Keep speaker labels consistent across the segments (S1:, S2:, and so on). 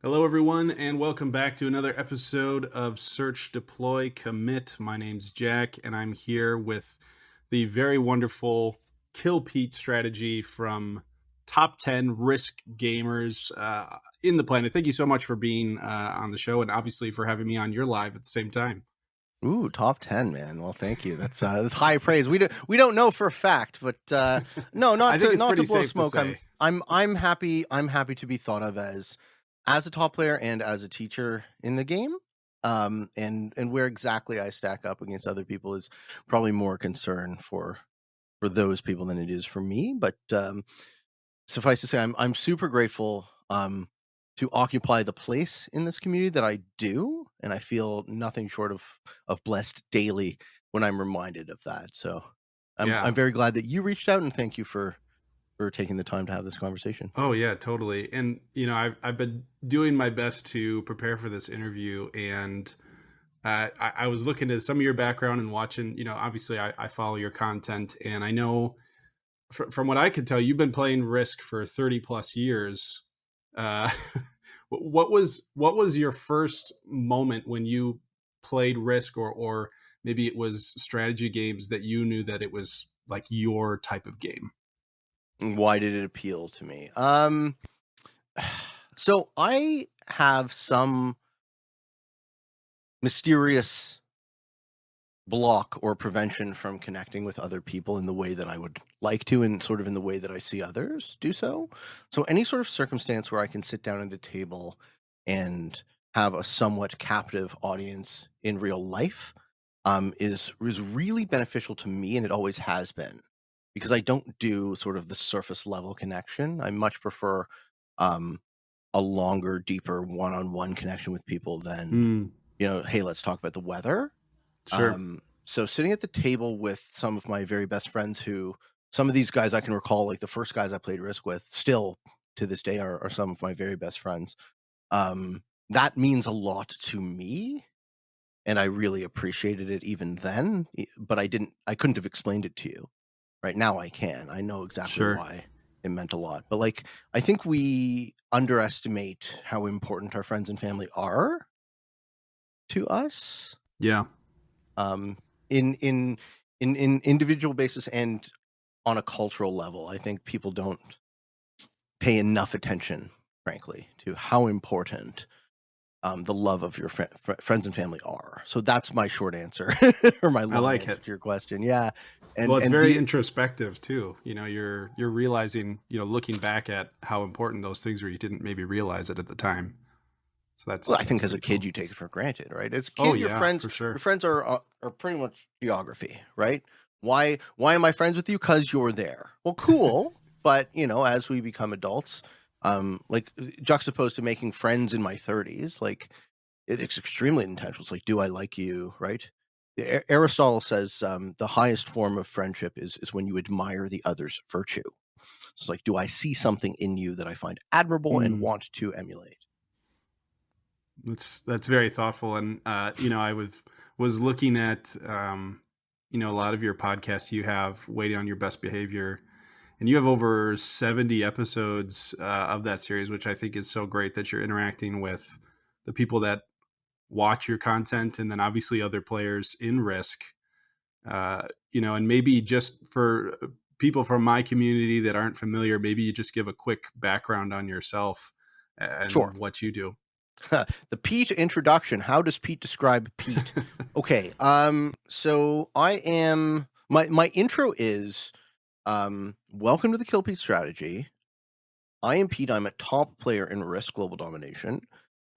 S1: Hello, everyone, and welcome back to another episode of Search, Deploy, Commit. My name's Jack, and I'm here with the very wonderful Kill Pete strategy from Top 10 Risk Gamers in the planet. Thank you so much for being on the show, and obviously for having me on your live at the same time.
S2: Ooh, top 10, man. Well, thank you. That's high praise. We don't know for a fact, but no,
S1: I
S2: not
S1: think
S2: to
S1: it's
S2: not to
S1: pretty
S2: blow
S1: safe to
S2: smoke.
S1: say.
S2: I'm happy. I'm happy to be thought of as a top player and as a teacher in the game. And where exactly I stack up against other people is probably more concern for those people than it is for me. But suffice to say, I'm super grateful to occupy the place in this community that I do, and I feel nothing short of blessed daily when I'm reminded of that. So I'm
S1: Yeah.
S2: very glad that you reached out, and thank you for taking the time to have this conversation.
S1: Oh yeah, totally. And I've been doing my best to prepare for this interview, and I was looking at some of your background and watching. Obviously, I follow your content, and I know from what I could tell, you've been playing Risk for 30 plus years. Uh, what was your first moment when you played Risk, or maybe it was strategy games that you knew that it was like your type of game?
S2: Why did it appeal to me? So I have some mysterious block or prevention from connecting with other people in the way that I would like to, and sort of in the way that I see others do so. So any sort of circumstance where I can sit down at a table and have a somewhat captive audience in real life is really beneficial to me, and it always has been, because I don't do sort of the surface level connection. I much prefer um, a longer, deeper one-on-one connection with people than,
S1: Mm,
S2: hey, let's talk about the weather.
S1: sure.
S2: So sitting at the table with some of my very best friends, who some of these guys I can recall, like the first guys I played Risk with, still to this day are some of my very best friends. That means a lot to me, and I really appreciated it even then. But I couldn't have explained it to you. Right now I can. I know exactly
S1: Sure.
S2: why it meant a lot. But like, I think we underestimate how important our friends and family are to us.
S1: Yeah.
S2: Um, in in in individual basis and on a cultural level, I think people don't pay enough attention, frankly, to how important the love of your friends and family are. So that's my short answer, or my
S1: I
S2: long
S1: like
S2: answer
S1: it.
S2: to your question. Yeah, and
S1: Well, it's
S2: and
S1: very
S2: the
S1: introspective too. You're realizing, looking back at how important those things were. You didn't maybe realize it at the time. So
S2: well,
S1: that's
S2: I
S1: that's
S2: think as a
S1: pretty
S2: kid
S1: cool.
S2: you take it for granted, right? As a
S1: Oh
S2: kid, your
S1: yeah,
S2: friends
S1: for sure.
S2: your friends are pretty much geography, right? Why am I friends with you? Because you're there. Well, cool, but as we become adults, like juxtaposed to making friends in my 30s, like it's extremely intentional. It's like, do I like you, right? Aristotle says the highest form of friendship is when you admire the other's virtue. It's like, do I see something in you that I find admirable and
S1: Mm,
S2: want to emulate?
S1: that's very thoughtful. And I was looking at a lot of your podcasts. You have Waiting on Your Best Behavior, and you have over 70 episodes of that series, which I think is so great that you're interacting with the people that watch your content, and then obviously other players in Risk. And maybe just for people from my community that aren't familiar, maybe you just give a quick background on yourself
S2: Sure.
S1: and what you do.
S2: The Pete introduction. How does Pete describe Pete? Okay. So I am my intro is welcome to the Kill Pete strategy. I am Pete. I'm a top player in Risk Global Domination.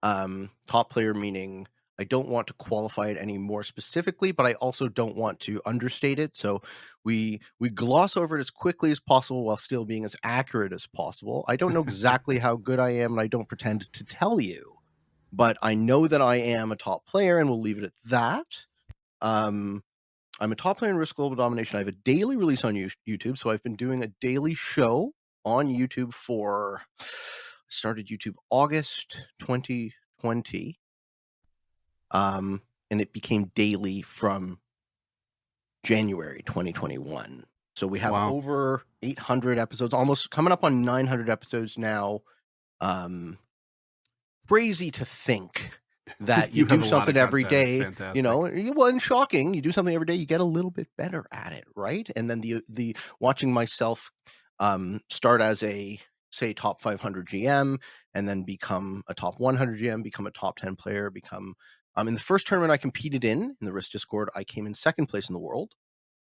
S2: Top player meaning I don't want to qualify it any more specifically, but I also don't want to understate it. So we gloss over it as quickly as possible while still being as accurate as possible. I don't know exactly how good I am, and I don't pretend to tell you, but I know that I am a top player, and we'll leave it at that. Um, I'm a top player in Risk Global Domination. I have a daily release on YouTube, so I've been doing a daily show on YouTube for started YouTube August 2020, and it became daily from January 2021. So we have
S1: Wow.
S2: over 800 episodes, almost coming up on 900 episodes now. Um, crazy to think that you
S1: You have
S2: do
S1: a lot of
S2: something every
S1: content. It's
S2: day,
S1: fantastic.
S2: well, and shocking, you do something every day, you get a little bit better at it, right? And then the watching myself start as a, say, top 500 GM, and then become a top 100 GM, become a top 10 player, become in the first tournament I competed in the Risk Discord, I came in second place in the world.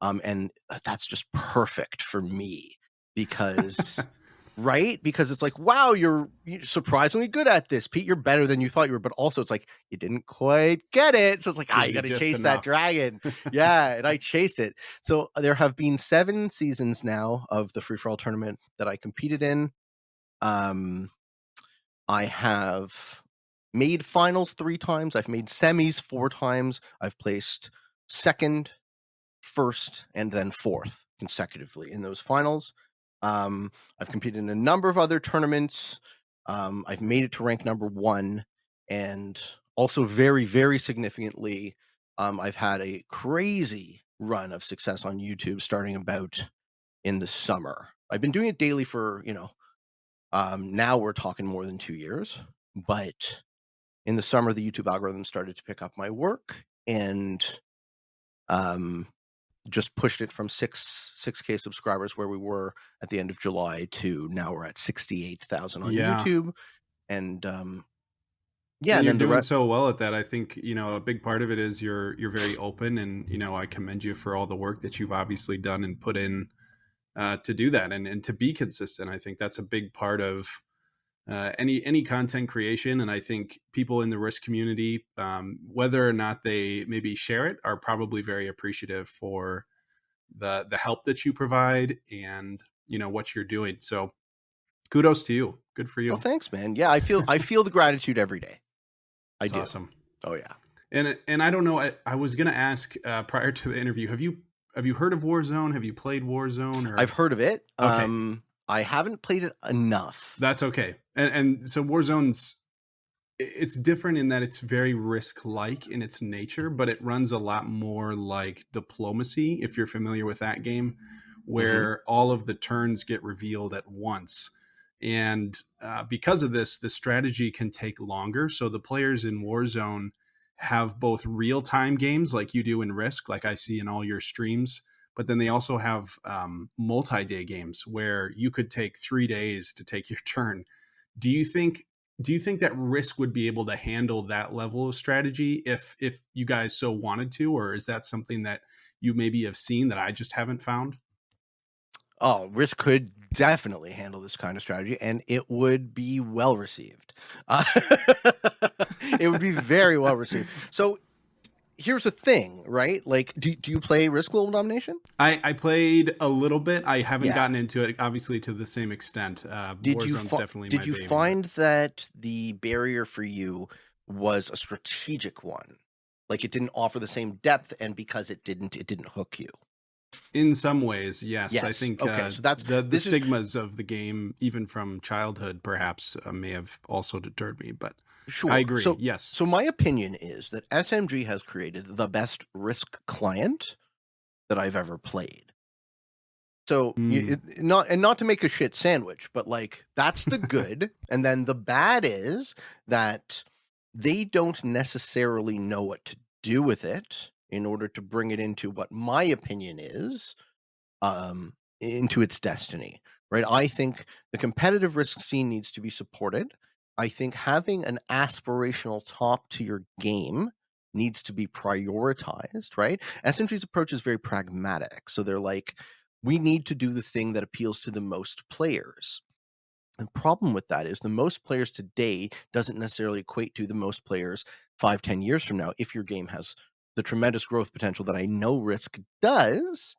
S2: And that's just perfect for me because, right? Because it's like, wow, you're surprisingly good at this, Pete. You're better than you thought you were, but also it's like you didn't quite get it. So it's like,
S1: Gives
S2: you
S1: you
S2: got to
S1: just
S2: chase that
S1: enough.
S2: dragon. Yeah, and I chased it. So there have been 7 seasons now of the free for all tournament that I competed in. I have made finals 3 times. I've made semis 4 times. I've placed second, first, and then fourth consecutively in those finals. I've competed in a number of other tournaments. I've made it to rank number 1, and also very, very significantly, I've had a crazy run of success on YouTube starting about in the summer. I've been doing it daily for, now we're talking more than 2 years, but in the summer, the YouTube algorithm started to pick up my work and just pushed it from 6K subscribers where we were at the end of July to now we're at 68,000 on
S1: Yeah.
S2: YouTube. And
S1: And
S2: and
S1: you're
S2: then
S1: doing so well at that. I think, a big part of it is you're very open, and, I commend you for all the work that you've obviously done and put in to do that, and to be consistent. I think that's a big part of any content creation. And I think people in the Risk community, whether or not they maybe share it, are probably very appreciative for the help that you provide, and what you're doing. So kudos to you. Good for
S2: oh,
S1: you.
S2: thanks, man. Yeah, I feel the gratitude every day. I
S1: It's
S2: do.
S1: awesome.
S2: Oh yeah.
S1: And I don't know. I was gonna ask prior to the interview. Have you heard of Warzone? Have you played Warzone?
S2: I've
S1: Or
S2: heard of it.
S1: okay,
S2: I haven't played it enough.
S1: that's okay. And so Warzone's, it's different in that it's very risk like in its nature, but it runs a lot more like diplomacy, if you're familiar with that game,
S2: Mm-hmm.
S1: where all of the turns get revealed at once. And because of this, the strategy can take longer. So the players in Warzone have both real time games like you do in Risk, like I see in all your streams, but then they also have multi day games where you could take 3 days to take your turn. Do you think do you think that Risk would be able to handle that level of strategy if you guys so wanted to, or is that something that you maybe have seen that I just haven't found?
S2: Oh, Risk could definitely handle this kind of strategy, and it would be well received. Uh, it would be very well received. So here's the thing, right? Like, do you play Risk Global Domination?
S1: I played a little bit. I haven't
S2: Yeah.
S1: gotten into it, obviously, to the same extent.
S2: Did you
S1: Warzone's definitely
S2: did
S1: my
S2: you
S1: baby, but
S2: find that the barrier for you was a strategic one? Like it didn't offer the same depth, and because it didn't hook you.
S1: in some ways, yes. I
S2: Yes.
S1: think
S2: Okay. So that's
S1: the
S2: this is
S1: stigmas of the game, even from childhood, perhaps may have also deterred me. But I
S2: sure.
S1: agree.
S2: So
S1: Yes.
S2: so my opinion is that SMG has created the best Risk client that I've ever played. So
S1: Mm,
S2: not to make a shit sandwich, but like that's the good, and then the bad is that they don't necessarily know what to do with it in order to bring it into what my opinion is into its destiny. Right? I think the competitive Risk scene needs to be supported. I think having an aspirational top to your game needs to be prioritized, right? SMG's approach is very pragmatic. So they're like, we need to do the thing that appeals to the most players. The problem with that is the most players today doesn't necessarily equate to the most players 5-10 years from now if your game has the tremendous growth potential that I know Risk does.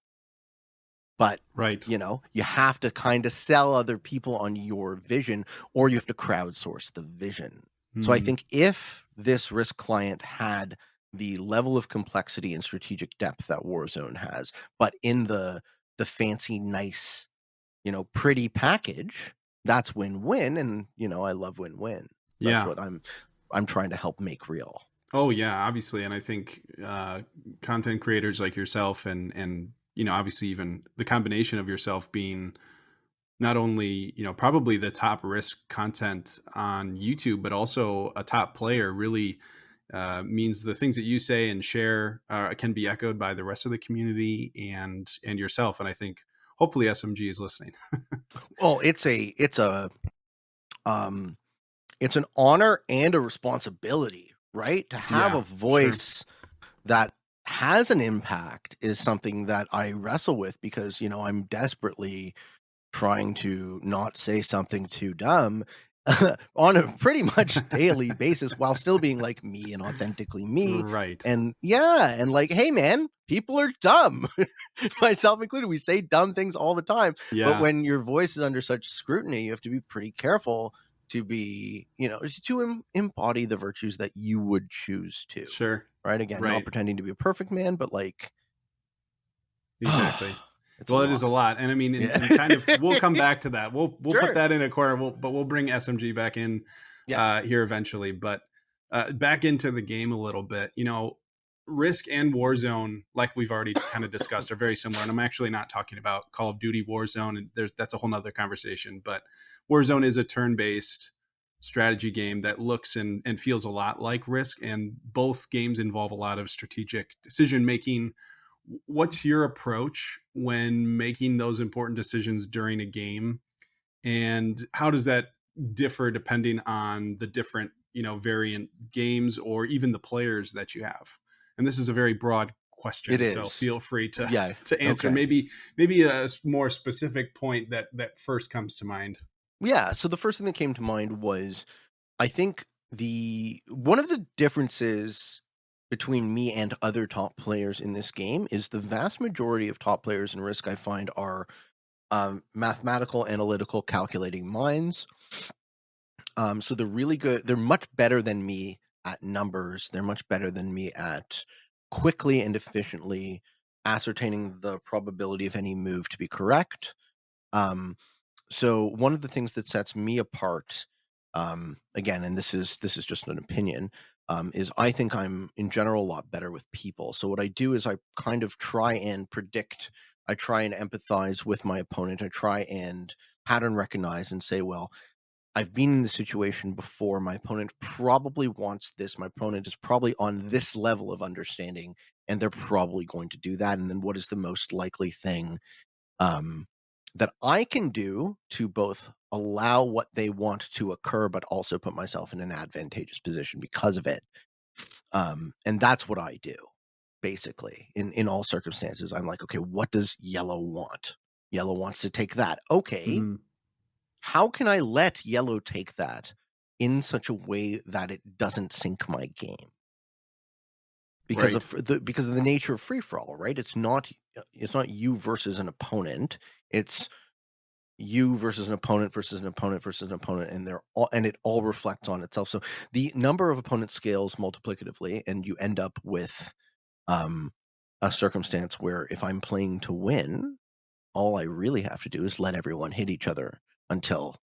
S2: But
S1: right.
S2: you have to kind of sell other people on your vision, or you have to crowdsource the vision. So I
S1: Mm,
S2: think if this Risk client had the level of complexity and strategic depth that Warzone has, but in the fancy, nice, pretty package, that's win-win. And I love win-win. That's
S1: yeah.
S2: what I'm trying to help make real.
S1: Oh yeah, obviously, and I think content creators like yourself, and obviously even the combination of yourself being not only, probably the top risk content on YouTube, but also a top player really means the things that you say and share can be echoed by the rest of the community and yourself. And I think hopefully SMG is listening.
S2: Well, um it's an honor and a responsibility, right? To have
S1: Yeah,
S2: a
S1: for sure.
S2: voice that has an impact is something that I wrestle with because, I'm desperately trying to not say something too dumb on a pretty much daily basis while still being like me and authentically me.
S1: Right.
S2: And yeah, and like, hey man, people are dumb, myself included. We say dumb things all the time. But
S1: Yeah,
S2: when your voice is under such scrutiny, you have to be pretty careful to be, to embody the virtues that you would choose to.
S1: sure.
S2: Right. Again, not
S1: Right.
S2: pretending to be a perfect man, but like,
S1: Exactly.
S2: it's a
S1: Well, it is a
S2: lot.
S1: lot, and I mean, and,
S2: Yeah.
S1: and kind of, we'll come back to that. We'll put
S2: Sure.
S1: that in a corner. But we'll bring SMG back in
S2: Yes.
S1: here eventually. But back into the game a little bit. Risk and Warzone, like we've already kind of discussed, are very similar. And I'm actually not talking about Call of Duty Warzone, and that's a whole nother conversation. But Warzone is a turn-based strategy game that looks and feels a lot like Risk, and both games involve a lot of strategic decision making. What's your approach when making those important decisions during a game, and how does that differ depending on the different variant games or even the players that you have? And this is a very broad
S2: It
S1: question, so
S2: is.
S1: feel free to
S2: Yeah.
S1: to answer.
S2: Okay.
S1: Maybe a more specific point that first comes to mind.
S2: Yeah. So the first thing that came to mind was I think the one of the differences between me and other top players in this game is the vast majority of top players in Risk I find are mathematical, analytical, calculating minds. So they're really good. They're much better than me at numbers. They're much better than me at quickly and efficiently ascertaining the probability of any move to be correct. Um, so one of the things that sets me apart, again, and this is just an opinion, is I think I'm in general a lot better with people. So what I do is I kind of try and predict. I try and empathize with my opponent. I try and pattern recognize and say, well, I've been in this situation before. My opponent probably wants this. My opponent is probably on this level of understanding, and they're probably going to do that. And then what is the most likely thing um, that I can do to both allow what they want to occur, but also put myself in an advantageous position because of it? And that's what I do, basically, in all circumstances. I'm like, okay, what does yellow want? Yellow wants to take that. Okay,
S1: Mhm.
S2: how can I let yellow take that in such a way that it doesn't sink my game? Because
S1: Right.
S2: of the nature of free for all, right? It's not you versus an opponent. It's you versus an opponent versus an opponent versus an opponent, and it all reflects on itself. So the number of opponents scales multiplicatively, and you end up with um, a circumstance where if I'm playing to win, all I really have to do is let everyone hit each other until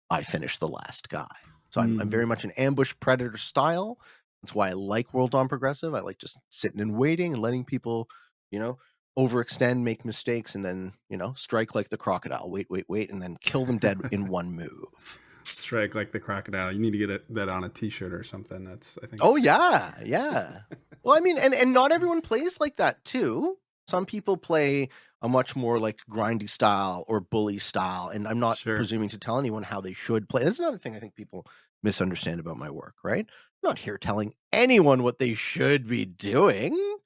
S2: I finish the last guy. So I'm
S1: Mhm.
S2: very much an ambush predator style. That's why I like World on Progressive. I like just sitting and waiting and letting people, you know, overextend, make mistakes, and then, strike like the crocodile. Wait, wait, wait, and then kill them dead in one move.
S1: Strike like the crocodile. You need to get that on a T-shirt or something. That's, I think.
S2: Oh yeah, yeah. Well, I mean, and not everyone plays like that too. Some people play a much more like grindy style or bully style, and I'm not
S1: Sure.
S2: presuming to tell anyone how they should play. That's another thing I think people misunderstand about my work, right? I'm not here telling anyone what they should be doing.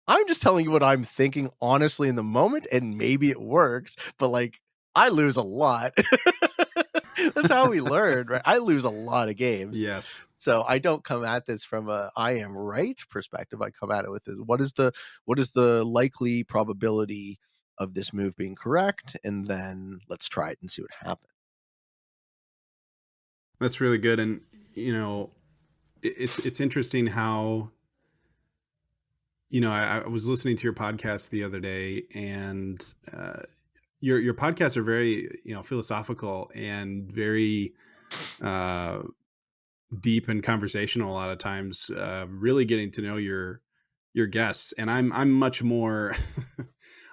S2: I'm just telling you what I'm thinking honestly in the moment, and maybe it works, but like I lose a lot. That's how we learn, right? I lose a lot of games.
S1: Yes.
S2: So I don't come at this from a I am right perspective. I come at it with what is the likely probability of this move being correct, and then let's try it and see what happens.
S1: That's really good. And it's interesting how I was listening to your podcast the other day, and your podcasts are very philosophical and very uh, deep and conversational. A lot of times, really getting to know your guests. And I'm much more.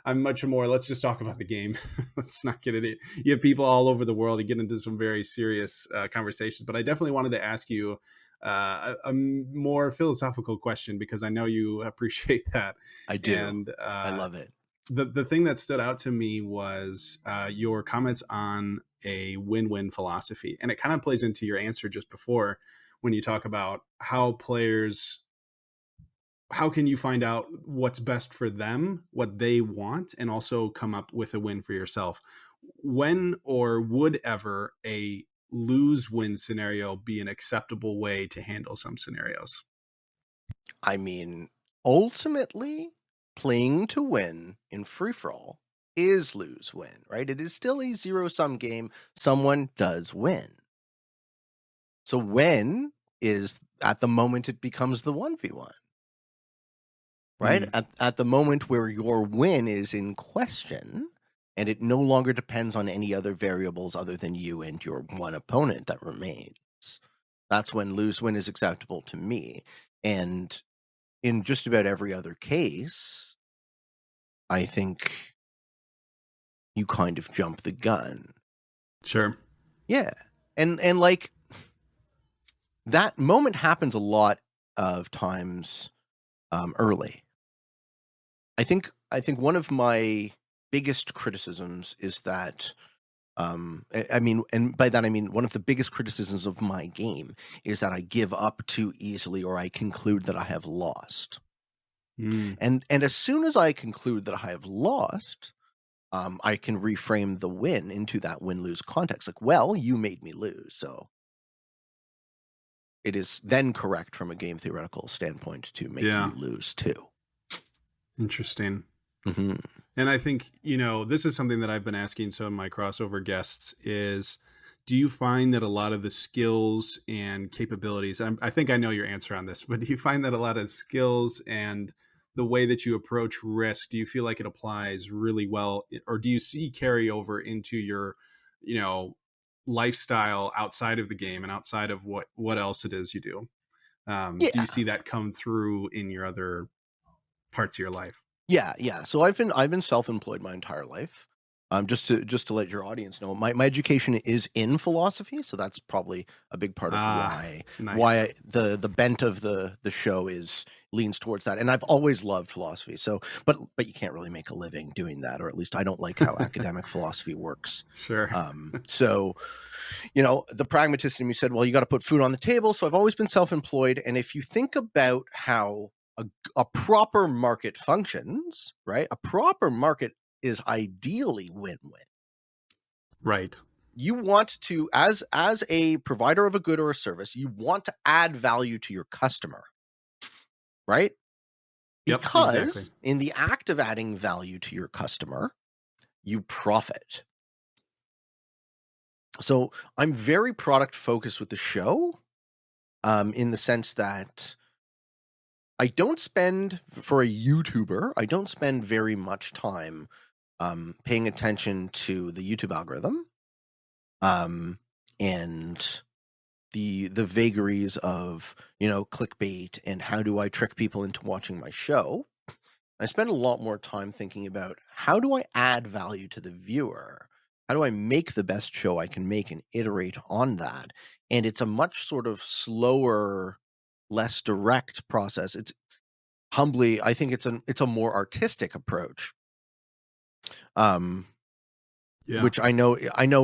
S1: I'm much more, let's just talk about the game. Let's not get it. You have people all over the world. You get into some very serious conversations, but I definitely wanted to ask you a more philosophical question because I know you appreciate that.
S2: I do.
S1: And
S2: I love it.
S1: the thing that stood out to me was your comments on a win-win philosophy, and it kind of plays into your answer just before when you talk about how players, how can you find out what's best for them, what they want, and also come up with a win for yourself. When or would ever a lose win scenario be an acceptable way to handle some scenarios?
S2: I mean, ultimately, playing to win in free for all is lose win, right? It is still a zero sum game. Someone does win. So when is at the moment it becomes the 1v1, right?
S1: Mm,
S2: At the moment where your win is in question and it no longer depends on any other variables other than you and your one opponent that remains. That's when lose win is acceptable to me. And in just about every other case, I think you kind of jump the gun.
S1: sure.
S2: Yeah. And like that moment happens a lot of times early. I think one of my biggest criticisms is that I mean, and by that I mean one of the biggest criticisms of my game is that I give up too easily or I conclude that I have lost.
S1: Mm,
S2: And as soon as I conclude that I have lost, I can reframe the win into that win-lose context. Like, well, you made me lose, so it is then correct from a game theoretical standpoint to make you
S1: yeah,
S2: lose too.
S1: interesting.
S2: Mhm.
S1: And I think, this is something that I've been asking some of my crossover guests is, do you find that a lot of the skills and capabilities, I think I know your answer on this, but do you find that a lot of skills and the way that you approach risk, do you feel like it applies really well, or do you see carryover into your, you know, lifestyle outside of the game and outside of what else it is you do? Do you
S2: Yeah.
S1: see that come through in your other parts of your life?
S2: Yeah. So I've been self-employed my entire life. Just to let your audience know, my education is in philosophy, so that's probably a big part of
S1: Ah,
S2: why
S1: nice.
S2: the bent of the show is leans towards that. And I've always loved philosophy. So, but you can't really make a living doing that, or at least I don't like how academic philosophy works.
S1: Sure.
S2: So the pragmatist in me said, well, you got to put food on the table. So I've always been self-employed. And if you think about how a proper market functions, right? A proper market is ideally win-win.
S1: Right.
S2: You want to, as a provider of a good or a service, you want to add value to your customer, right?
S1: Yep, exactly.
S2: Because in the act of adding value to your customer, you profit. So I'm very product focused with the show, in the sense that I don't spend, for a YouTuber, I don't spend very much time paying attention to the YouTube algorithm, um, and the vagaries of clickbait and how do I trick people into watching my show. I spend a lot more time thinking about how do I add value to the viewer? How do I make the best show I can make and iterate on that? And it's a much sort of slower, less direct process. It's humbly, I think it's a more artistic approach. Um,
S1: Yeah.
S2: which I know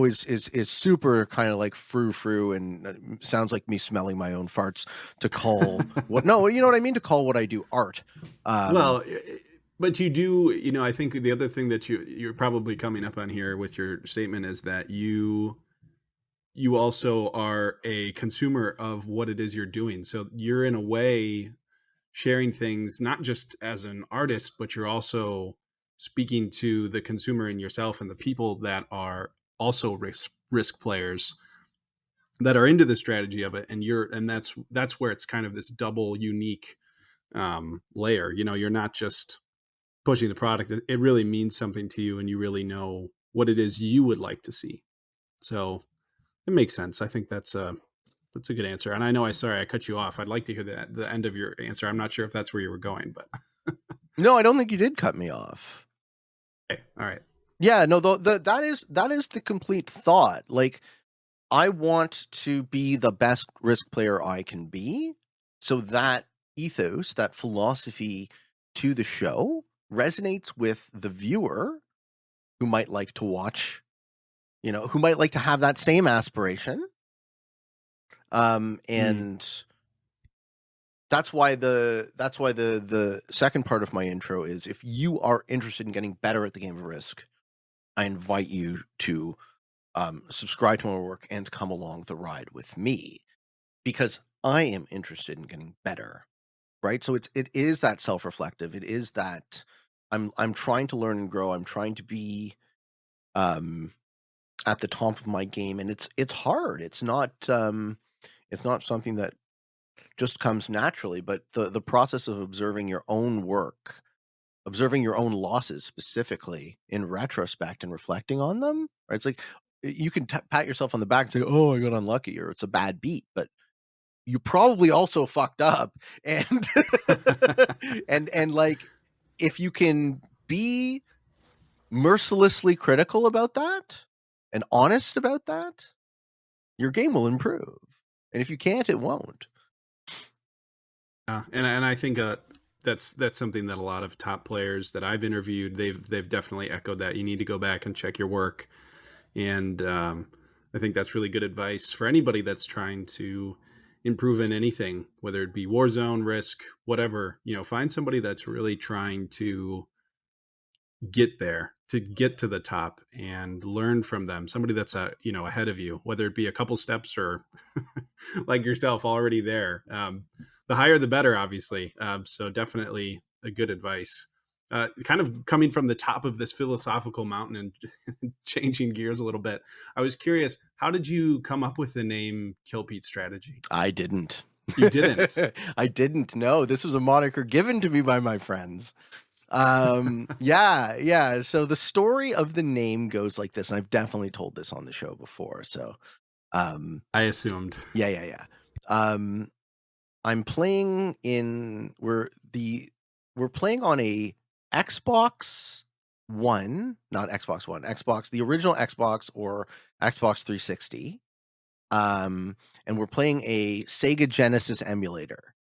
S2: is super kind of like frou and sounds like me smelling my own farts to call what no, you know what I mean, to call what I do art. Um,
S1: Well, but you do, I think the other thing that you're probably coming up on here with your statement is that you also are a consumer of what it is you're doing. So you're in a way sharing things not just as an artist, but you're also speaking to the consumer and yourself and the people that are also risk players that are into the strategy of it, and that's where it's kind of this double unique layer. You're not just pushing the product; it really means something to you, and you really know what it is you would like to see. So it makes sense. I think that's a good answer. And I know, sorry I cut you off. I'd like to hear the end of your answer. I'm not sure if that's where you were going, but
S2: no, I don't think you did cut me off.
S1: Okay. All right.
S2: Yeah, no, that is the complete thought. Like, I want to be the best Risk player I can be, so that ethos, that philosophy to the show resonates with the viewer who might like to watch, who might like to have that same aspiration.
S1: Mm.
S2: And that's why the second part of my intro is, if you are interested in getting better at the game of Risk, I invite you to subscribe to my work and come along the ride with me, because I am interested in getting better, right? So it is that self-reflective. It is that I'm trying to learn and grow. I'm trying to be at the top of my game, and it's hard. It's not something that just comes naturally, but the process of observing your own work, observing your own losses specifically in retrospect and reflecting on them, right? It's like, you can pat yourself on the back and say, "Oh, I got unlucky," or "It's a bad beat," but you probably also fucked up. And and like, if you can be mercilessly critical about that and honest about that, your game will improve. And if you can't, it won't.
S1: And I think that's something that a lot of top players that I've interviewed, they've definitely echoed that. You need to go back and check your work, and I think that's really good advice for anybody that's trying to improve in anything, whether it be Warzone, Risk, whatever. Find somebody that's really trying to get there, to get to the top, and learn from them. Somebody that's ahead of you, whether it be a couple steps or like yourself already there. The higher the better, obviously. So definitely a good advice. Kind of coming from the top of this philosophical mountain and changing gears a little bit, I was curious, how did you come up with the name Kill Pete Strategy?
S2: I didn't.
S1: You didn't?
S2: I didn't know. This was a moniker given to me by my friends. Yeah. So the story of the name goes like this, and I've definitely told this on the show before. So,
S1: I assumed.
S2: yeah. I'm playing we're playing on a Xbox One, not Xbox One, the original Xbox, or Xbox 360. And we're playing a Sega Genesis emulator.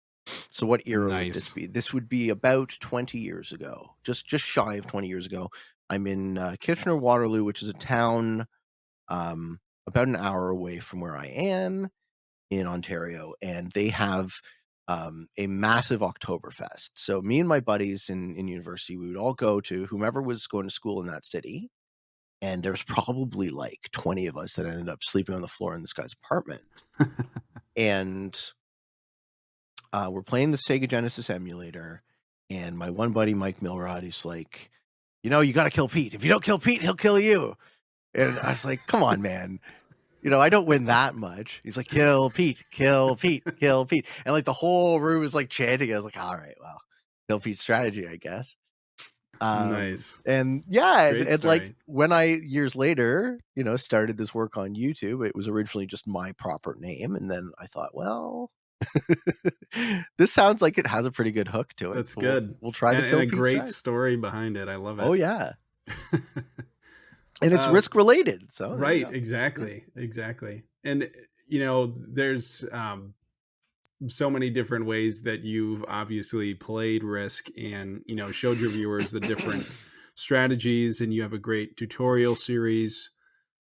S2: So what era would this
S1: Nice.
S2: be? This would be about 20 years ago, just shy of 20 years ago. I'm in Kitchener-Waterloo, which is a town about an hour away from where I am in Ontario, and they have a massive Oktoberfest. So me and my buddies in university, we would all go to whomever was going to school in that city, and there was probably like 20 of us that ended up sleeping on the floor in this guy's apartment. And we're playing the Sega Genesis emulator, and my one buddy, Mike Milrod, he's like, you got to kill Pete. If you don't kill Pete, he'll kill you. And I was like, come on, man. I don't win that much. He's like, kill Pete, kill Pete, kill Pete. And like the whole room is like chanting. I was like, all right, well, kill Pete's strategy, I guess.
S1: Nice.
S2: And yeah,
S1: Great
S2: and
S1: story.
S2: like when I years later, started this work on YouTube, it was originally just my proper name. And then I thought, well, this sounds like it has a pretty good hook to it.
S1: That's
S2: So
S1: good.
S2: We'll try the
S1: And
S2: kill
S1: a
S2: Pete
S1: great
S2: strat.
S1: story behind it. I love it.
S2: Oh yeah. And it's Risk related. So
S1: right, exactly. And there's so many different ways that you've obviously played Risk, and showed your viewers the different strategies, and you have a great tutorial series,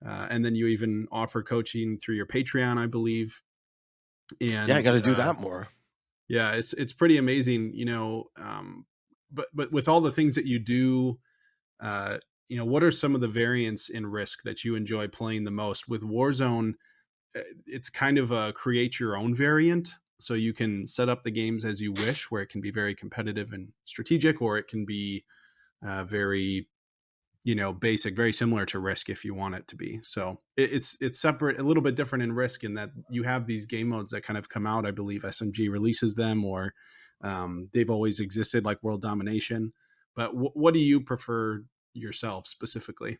S1: and then you even offer coaching through your Patreon, I believe. And
S2: yeah, I got to do that more.
S1: Yeah, it's pretty amazing, but with all the things that you do, what are some of the variants in Risk that you enjoy playing the most? With Warzone, it's kind of a create your own variant, so you can set up the games as you wish, where it can be very competitive and strategic, or it can be very basic, very similar to Risk if you want it to be. So it's separate, a little bit different in Risk, in that you have these game modes that kind of come out. I believe SMG releases them, or they've always existed, like World Domination. But what do you prefer yourself specifically?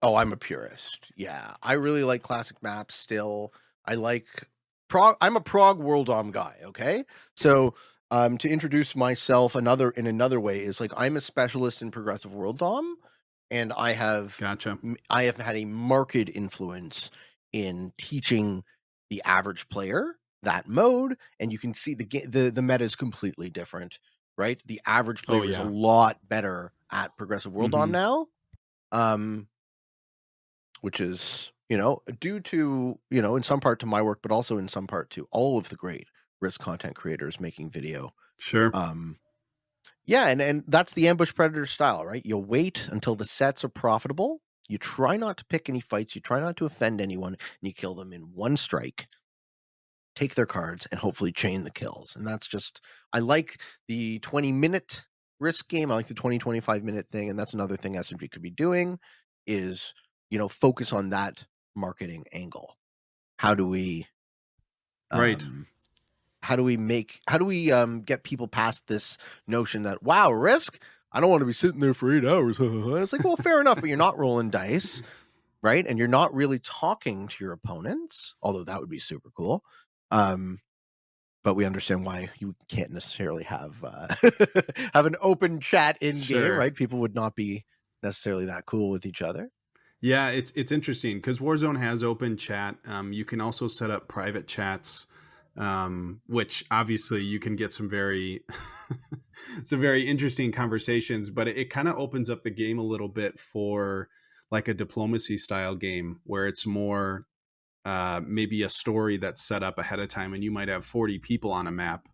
S2: Oh, I'm a purist. Yeah, I really like classic maps still. I like prog. I'm a prog World Dom guy. Okay, so to introduce myself in another way is, like, I'm a specialist in progressive World Dom, and
S1: Gotcha.
S2: I have had a marked influence in teaching the average player that mode, and you can see the meta is completely different, right? The average
S1: Oh
S2: player is a
S1: yeah.
S2: lot better at progressive world dom
S1: Hmm.
S2: now, um, which is due to in some part to my work, but also in some part to all of the great risk content creators making video.
S1: Sure.
S2: Um, Yeah, and that's the ambush predator style, right? You wait until the sets are profitable. You try not to pick any fights. You try not to offend anyone, and you kill them in one strike. Take their cards and hopefully chain the kills. And that's just I like the 20-minute risk game. I like the 20-25 minute thing, and that's another thing SMG could be doing is focus on that marketing angle. How do we
S1: Right.
S2: um get people past this notion that wow, risk, I don't want to be sitting there for 8 hours. It's like, well, fair enough, but you're not rolling dice, right? And you're not really talking to your opponents, although that would be super cool. But we understand why you can't necessarily have have an open chat in game,
S1: Sure.
S2: right? People would not be necessarily that cool with each other.
S1: Yeah, it's interesting because Warzone has open chat. You can also set up private chats, which obviously you can get some very some very interesting conversations. But it kind of opens up the game a little bit for like a diplomacy style game where it's more maybe a story that's set up ahead of time, and you might have 40 people on a map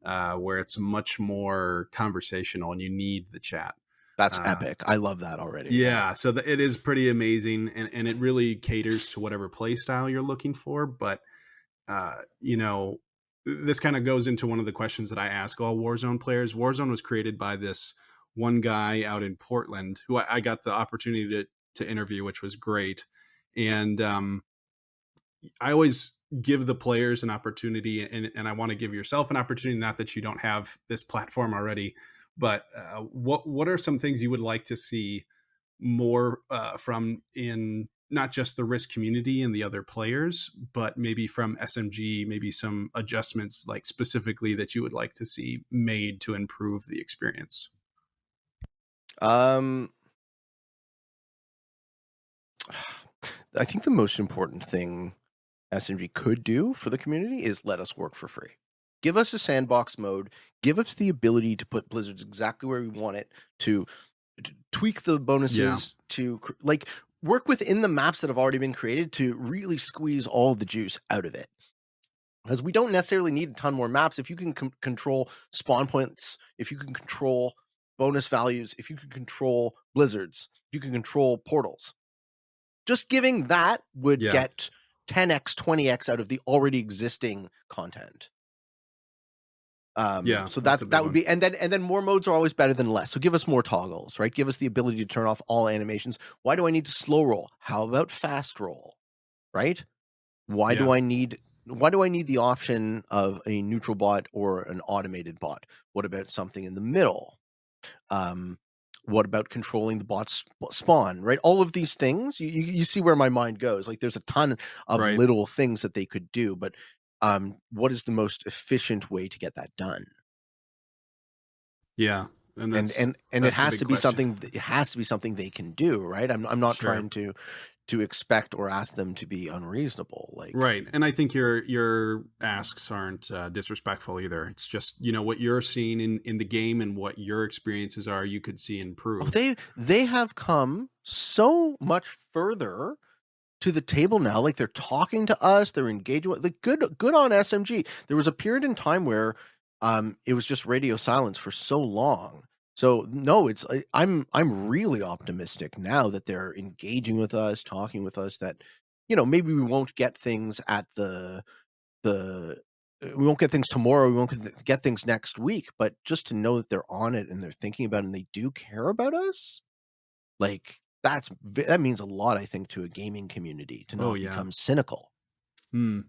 S1: where it's much more conversational, and you need the chat.
S2: That's
S1: Uh,
S2: epic. I love that already. Yeah.
S1: Yeah, so it is pretty amazing, and it really caters to whatever play style you're looking for. But this kind of goes into one of the questions that I ask all Warzone players. Warzone was created by this one guy out in Portland who I got the opportunity to interview, which was great. And I always give the players an opportunity, and I want to give yourself an opportunity. Not that you don't have this platform already, but what are some things you would like to see more from in not just the risk community and the other players, but maybe from SMG, maybe some adjustments like specifically that you would like to see made to improve the experience?
S2: Um, I think the most important thing SMG could do for the community is let us work for free. Give us a sandbox mode. Give us the ability to put Blizzards exactly where we want it, to tweak the
S1: Yeah,
S2: bonuses, to like work within the maps that have already been created to really squeeze all of the juice out of it. Because we don't necessarily need a ton more maps. If you can control spawn points, if you can control bonus values, if you can control blizzards, if you can control portals, just giving that would
S1: yeah,
S2: get 10x, 20x out of the already existing content.
S1: yeah.
S2: So
S1: That's a big
S2: that would
S1: one.
S2: be, and then more modes are always better than less. So give us more toggles, right? Give us the ability to turn off all animations. Why do I need to slow roll? How about fast roll? Right? Why
S1: Yeah,
S2: do I need the option of a neutral bot or an automated bot? What about something in the middle? Um, what about controlling the bot's spawn, right? All of these things, you see where my mind goes. Like there's a ton of
S1: right.
S2: little things that they could do, but what is the most efficient way to get that done?
S1: Yeah, and
S2: And
S1: that's
S2: it
S1: that's the
S2: has
S1: big
S2: to be
S1: question.
S2: something they can do, right? I'm not
S1: Sure.
S2: trying to expect or ask them to be unreasonable. Like
S1: Right, and I think your asks aren't disrespectful either. It's just what you're seeing in the game and what your experiences are. You could see
S2: oh,
S1: improved.
S2: they have come so much further to the table now. Like they're talking to us, they're engaging with like good on SMG. There was a period in time where it was just radio silence for so long. So no, I'm really optimistic now that they're engaging with us, talking with us, that maybe we won't get things at the we won't get things tomorrow, we won't get things next week, but just to know that they're on it and they're thinking about it and they do care about us, like, that means a lot, I think, to a gaming community to
S1: Oh
S2: not
S1: yeah.
S2: become cynical.
S1: Hmm.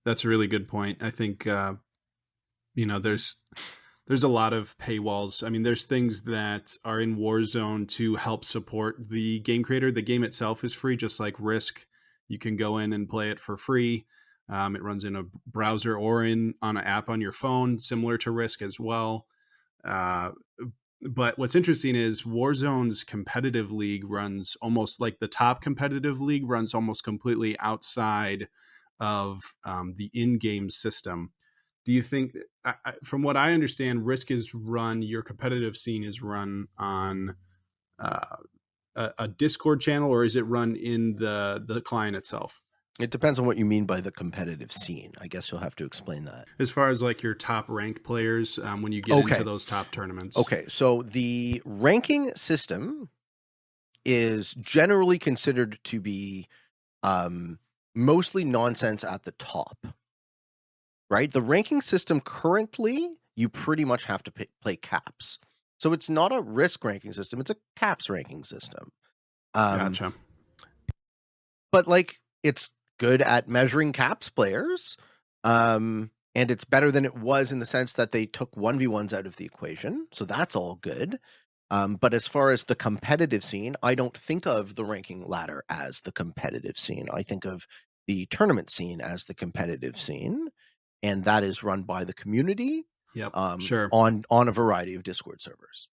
S1: That's a really good point. I think you know there's a lot of paywalls. I mean, there's things that are in Warzone to help support the game creator. The game itself is free, just like Risk. You can go in and play it for free. It runs in a browser or in on an app on your phone, similar to Risk as well. Uh, But what's interesting is Warzone's competitive league runs almost like the top competitive league runs almost completely outside of the in-game system. Do you think, from what I understand, Risk is run, your competitive scene is run on uh, a Discord channel, or is it run in the client itself?
S2: It depends on what you mean by the competitive scene. I guess you'll have to explain that.
S1: As far as like your top ranked players, when you get into
S2: Okay.
S1: those top tournaments.
S2: Okay. So the ranking system is generally considered to be mostly nonsense at the top, right? The ranking system currently, you pretty much have to play caps. So it's not a Risk ranking system, it's a caps ranking system.
S1: Gotcha.
S2: But like, it's good at measuring caps players. And it's better than it was in the sense that they took 1v1s out of the equation. So that's all good. But as far as the competitive scene, I don't think of the ranking ladder as the competitive scene. I think of the tournament scene as the competitive scene. And that is run by the community.
S1: Yep. Sure.
S2: On a variety of Discord servers.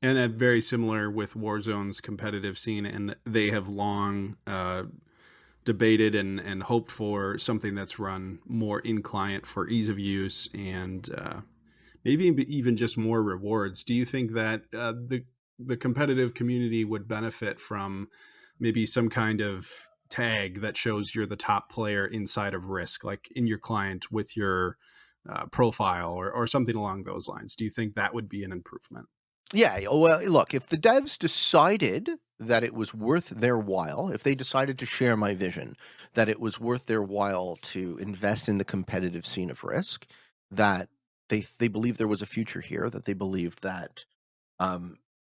S1: And that very similar with Warzone's competitive scene, and they have long debated and hoped for something that's run more in client for ease of use and maybe even just more rewards. Do you think that the competitive community would benefit from maybe some kind of tag that shows you're the top player inside of Risk, like in your client with your profile or something along those lines? Do you think that would be an improvement?
S2: Yeah, well, look, if the devs decided that it was worth their while, if they decided to share my vision, that it was worth their while to invest in the competitive scene of Risk, that they believed there was a future here, that they believed that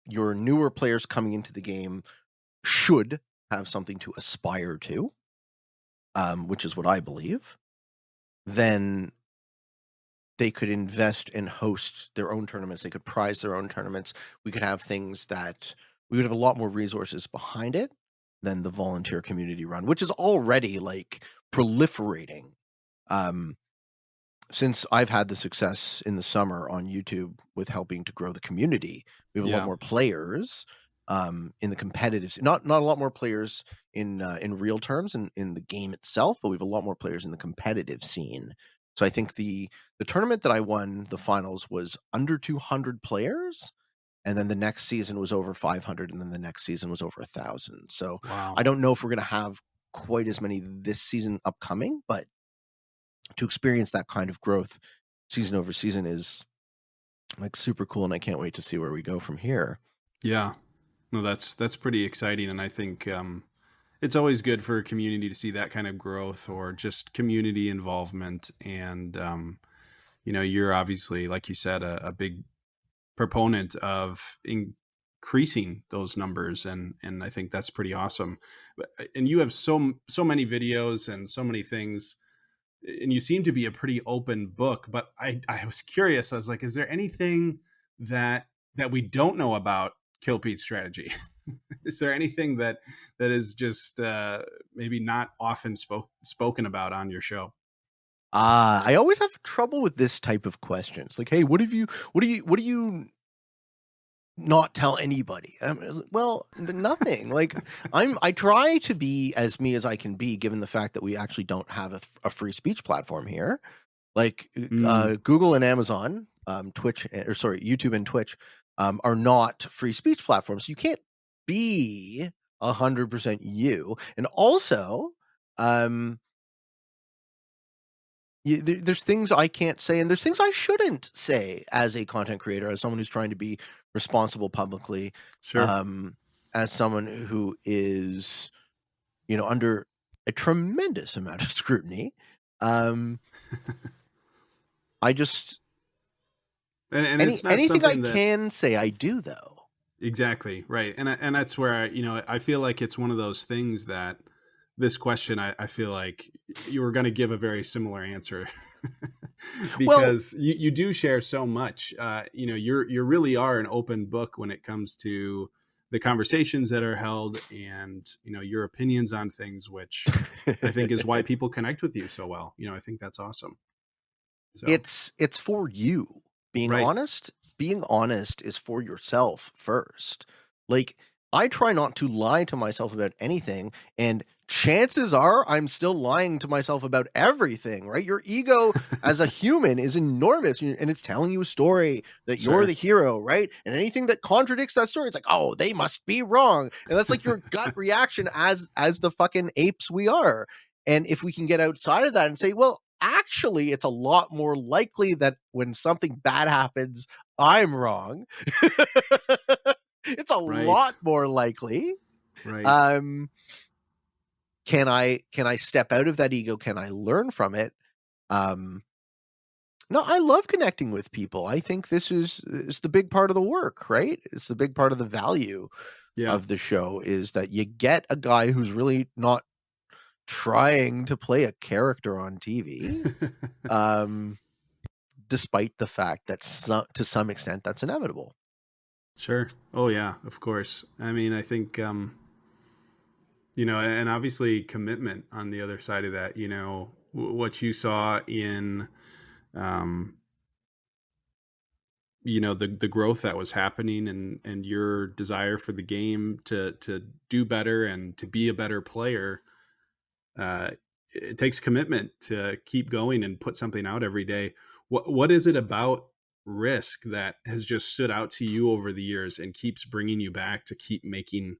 S2: your newer players coming into the game should have something to aspire to, which is what I believe, then they could invest and host their own tournaments. They could prize their own tournaments. We could have things that we would have a lot more resources behind it than the volunteer community run, which is already like proliferating. Since I've had the success in the summer on YouTube with helping to grow the community, we have a lot more players in the competitive. Not a lot more players in real terms in the game itself, but we have a lot more players in the competitive scene. So I think the tournament that I won the finals was under 200 players, and then the next season was over 500, and then the next season was over 1,000. So
S1: wow.
S2: I don't know if we're going to have quite as many this season upcoming, but to experience that kind of growth season over season is like super cool, and I can't wait to see where we go from here.
S1: Yeah, no, that's pretty exciting, and I think it's always good for a community to see that kind of growth or just community involvement. And you're obviously, like you said, a big proponent of increasing those numbers, and I think that's pretty awesome. And you have so many videos and so many things, and you seem to be a pretty open book. But I was curious. I was like, is there anything that we don't know about Kill Pete's strategy? Is there anything that is just maybe not often spoken about on your show?
S2: I always have trouble with this type of questions. Like, hey, what do you not tell anybody? Well, nothing. Like, I try to be as me as I can be, given the fact that we actually don't have a free speech platform here. Like Google and Amazon, YouTube and Twitch are not free speech platforms. You can't be 100% you. And also, there's things I can't say, and there's things I shouldn't say as a content creator, as someone who's trying to be responsible publicly.
S1: Sure.
S2: As someone who is, under a tremendous amount of scrutiny. I just it's not anything I can say, I do, though.
S1: Exactly right, and that's where I feel like it's one of those things that this question I feel like you were going to give a very similar answer because you do share so much. You really are an open book when it comes to the conversations that are held and your opinions on things, which I think is why people connect with you so well. I think that's awesome.
S2: So it's for you being honest. being honest is for yourself first. Like, I try not to lie to myself about anything, and chances are I'm still lying to myself about everything, right? Your ego as a human is enormous, and it's telling you a story that you're
S1: Sure.
S2: the hero, right? And anything that contradicts that story, it's like, oh, they must be wrong. And that's like your gut reaction as the fucking apes we are. And if we can get outside of that and say, well, actually, it's a lot more likely that when something bad happens, I'm wrong. It's a
S1: Right.
S2: lot more likely.
S1: Right.
S2: Um, can I step out of that ego? Can I learn from it? Um, no, I love connecting with people. I think this is the big part of the work, right? It's the big part of the value
S1: Yeah.
S2: of the show is that you get a guy who's really not trying to play a character on TV. Despite the fact that to some extent that's inevitable.
S1: Sure. Oh yeah, of course. I mean, I think and obviously commitment on the other side of that, what you saw in um the growth that was happening, and your desire for the game to do better and to be a better player. uh it takes commitment to keep going and put something out every day. What is it about Risk that has just stood out to you over the years and keeps bringing you back to keep making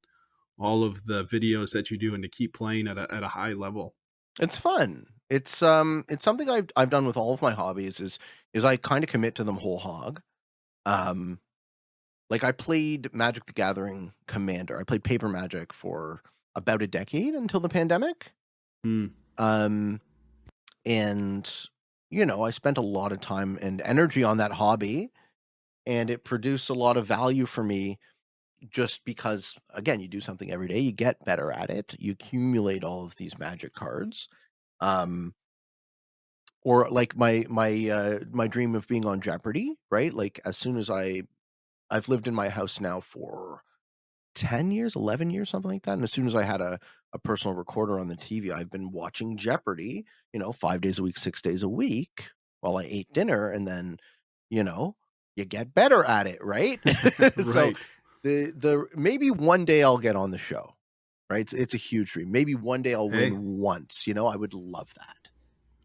S1: all of the videos that you do and to keep playing at a high level?
S2: It's fun. It's something I've done with all of my hobbies is I kind of commit to them whole hog. Um, like I played Magic the Gathering Commander. I played Paper Magic for about a decade until the pandemic.
S1: Mm.
S2: Um, and I spent a lot of time and energy on that hobby, and it produced a lot of value for me just because, again, you do something every day, you get better at it, you accumulate all of these magic cards. Um, or like my dream of being on Jeopardy, right? Like as soon as I've lived in my house now for 10 years, 11 years, something like that. And as soon as I had a personal recorder on the TV, I've been watching Jeopardy, 5 days a week, 6 days a week while I ate dinner. And then, you know, you get better at it, right? So
S1: Right.
S2: the maybe one day I'll get on the show, right? It's a huge dream. Maybe one day I'll
S1: Hey,
S2: win once, I would love that.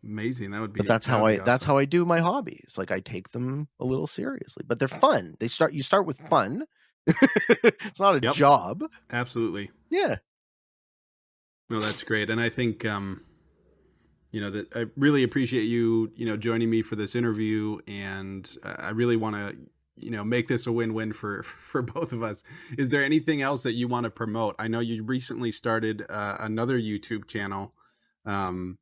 S1: amazing. That would
S2: But
S1: be that would be
S2: that's how
S1: awesome.
S2: I do my hobbies. Like I take them a little seriously, but they're fun. You start with fun. It's not a
S1: Yep,
S2: job.
S1: absolutely.
S2: Yeah.
S1: No, that's great. And I think that I really appreciate you, joining me for this interview, and I really want to, make this a win-win for for both of us. Is there anything else that you want to promote? I know you recently started another YouTube channel,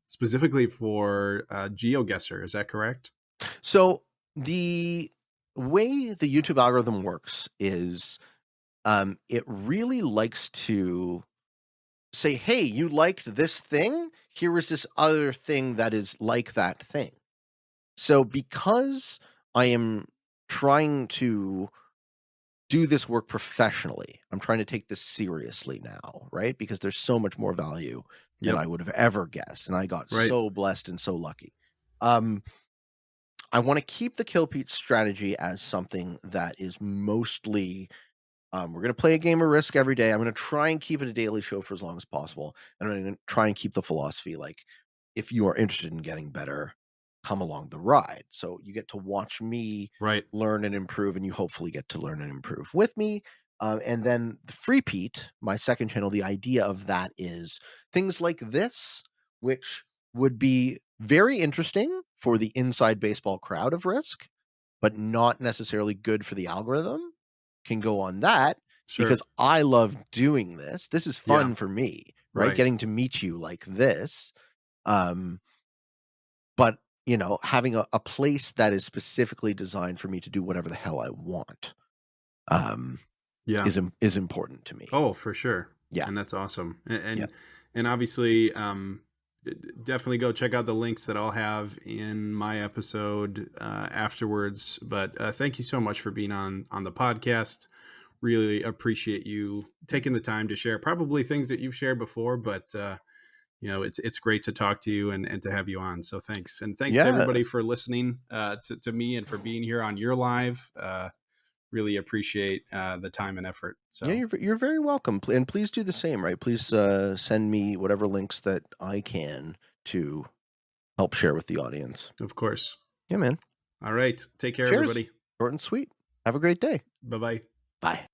S1: specifically for GeoGuessr. Is that correct?
S2: So the way the YouTube algorithm works is it really likes to say, hey, you liked this thing. Here is this other thing that is like that thing. So because I am trying to do this work professionally, I'm trying to take this seriously now, right? Because there's so much more value than
S1: Yep.
S2: I would have ever guessed. And I got
S1: Right.
S2: so blessed and so lucky. Um, I want to keep the Kill Pete strategy as something that is mostly we're going to play a game of Risk every day. I'm going to try and keep it a daily show for as long as possible. And I'm going to try and keep the philosophy like, if you are interested in getting better, come along the ride. So you get to watch me
S1: Right.
S2: learn and improve, and you hopefully get to learn and improve with me. And then the Free Pete, my second channel, the idea of that is things like this, which would be very interesting for the inside baseball crowd of Risk, but not necessarily good for the algorithm, can go on that because
S1: Sure.
S2: I love doing this. This is
S1: Yeah.
S2: fun for me, right?
S1: Right.
S2: Getting to meet you like this. Um, but having a place that is specifically designed for me to do whatever the hell I want, um,
S1: Yeah.
S2: is important to me.
S1: Oh, for sure.
S2: Yeah.
S1: And that's awesome. And
S2: Yeah.
S1: and obviously, definitely go check out the links that I'll have in my episode afterwards. But thank you so much for being on the podcast. Really appreciate you taking the time to share probably things that you've shared before, but it's great to talk to you and to have you on. So thanks. And thanks to
S2: Yeah.
S1: everybody for listening to me and for being here on your live. really appreciate the time and effort.
S2: Yeah,
S1: So
S2: you're very welcome, and please do the same. Right, please send me whatever links that I can to help share with the audience.
S1: of course.
S2: Yeah, man.
S1: All right. Take care,
S2: Cheers.
S1: everybody.
S2: Short and sweet. Have a great day.
S1: Bye bye.
S2: Bye.